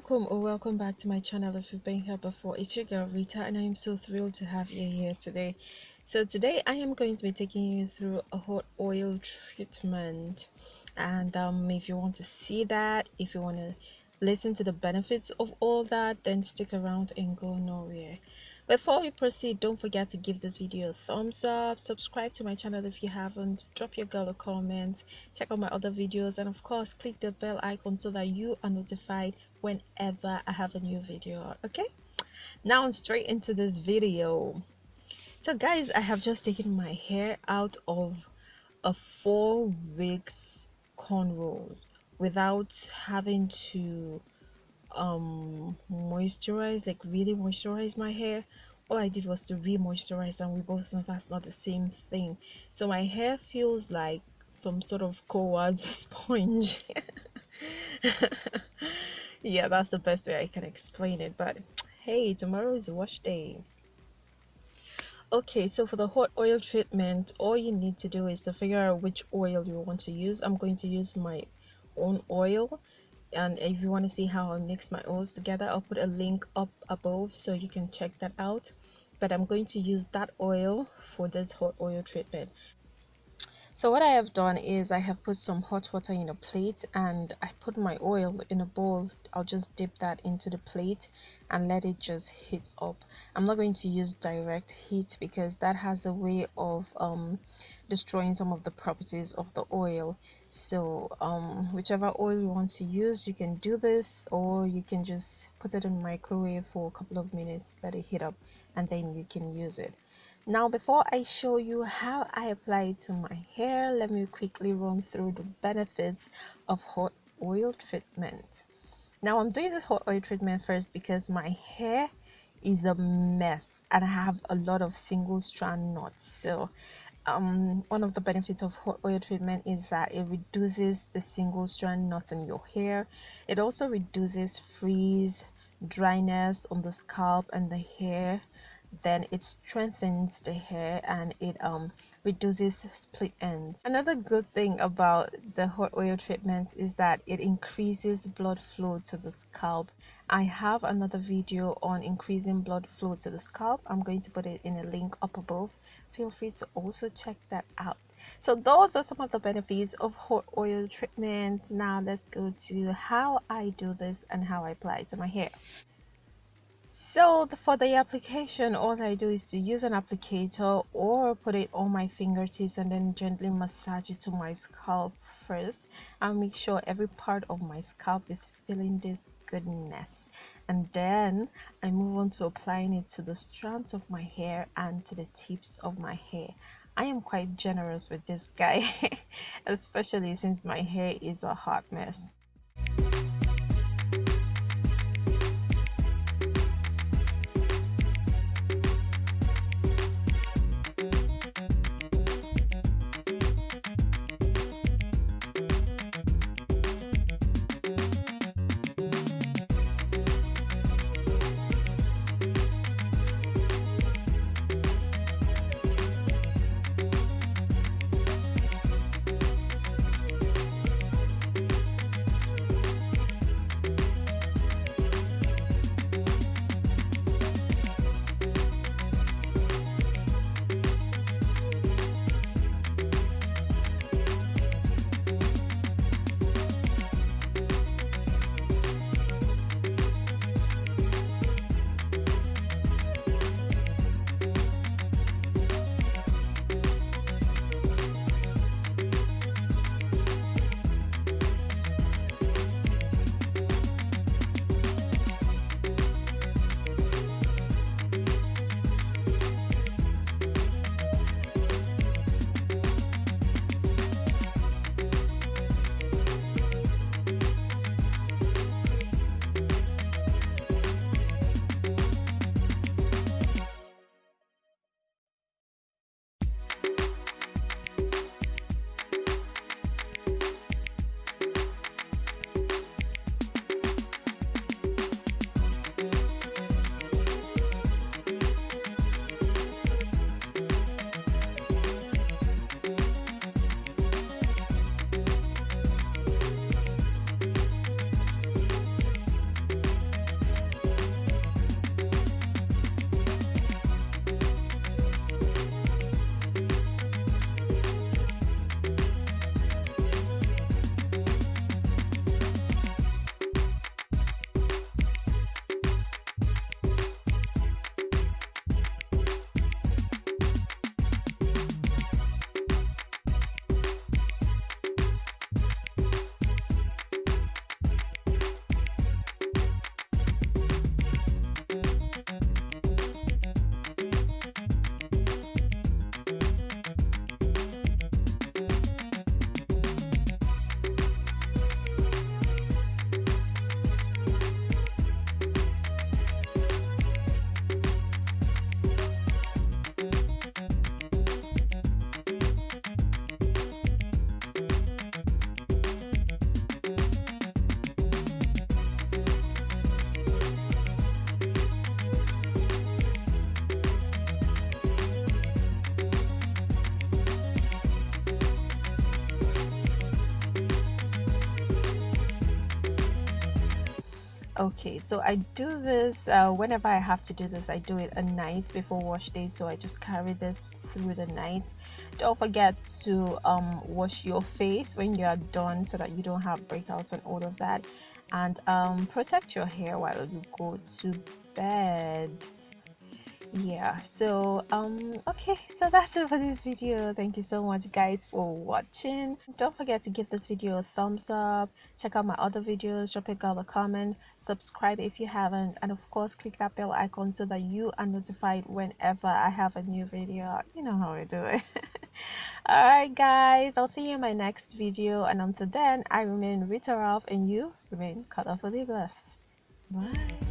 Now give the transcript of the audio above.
Welcome or welcome back to my channel. If you've been here before, it's your girl Rita, and I am so thrilled to have you here today. So today I am going to be taking you through a hot oil treatment, and if you want to see that, if you want to listen to the benefits of all that, then stick around and go nowhere. Before we proceed, don't forget to give this video a thumbs up, subscribe to my channel if you haven't, drop your girl a comment, check out my other videos, and of course click the bell icon so that you are notified whenever I have a new video out. Okay, now straight into this video. So guys, I have just taken my hair out of a 4 weeks cornrow without having to moisturize, like really moisturize my hair. All I did was to re-moisturize, and we both know that's not the same thing. So my hair feels like some sort of Coas sponge. Yeah, that's the best way I can explain it. But hey, tomorrow is a wash day. Okay, so for the hot oil treatment, all you need to do is to figure out which oil you want to use. I'm going to use my own oil, and if you want to see how I mix my oils together, I'll put a link up above so you can check that out. But I'm going to use that oil for this hot oil treatment. So what I have done is I have put some hot water in a plate, and I put my oil in a bowl. I'll just dip that into the plate and let it just heat up. I'm not going to use direct heat because that has a way of destroying some of the properties of the oil. So whichever oil you want to use, you can do this, or you can just put it in the microwave for a couple of minutes, let it heat up, and then you can use it. Now, before I show you how I apply it to my hair, let me quickly run through the benefits of hot oil treatment. Now, I'm doing this hot oil treatment first because my hair is a mess and I have a lot of single strand knots. So one of the benefits of hot oil treatment is that it reduces the single strand knots in your hair. It also reduces frizz, dryness on the scalp and the hair. Then it strengthens the hair, and it reduces split ends. Another good thing about the hot oil treatment is that it increases blood flow to the scalp. I have another video on increasing blood flow to the scalp. I'm going to put it in a link up above. Feel free to also check that out. So those are some of the benefits of hot oil treatment. Now let's go to how I do this and how I apply it to my hair. So for the application, all I do is to use an applicator or put it on my fingertips and then gently massage it to my scalp first. I'll make sure every part of my scalp is feeling this goodness, and then I move on to applying it to the strands of my hair and to the tips of my hair. I am quite generous with this guy, especially since my hair is a hot mess. Okay, so I do this whenever I have to do this. I do it a night before wash day, so I just carry this through the night. Don't forget to wash your face when you are done so that you don't have breakouts and all of that, and protect your hair while you go to bed. Yeah, so okay, so that's it for this video. Thank you so much guys for watching. Don't forget to give this video a thumbs up, check out my other videos, drop a girl a comment, subscribe if you haven't, and of course click that bell icon so that you are notified whenever I have a new video. You know how I do it. All right guys, I'll see you in my next video, and until then I remain Rita Ralph and you remain colorfully blessed. Bye.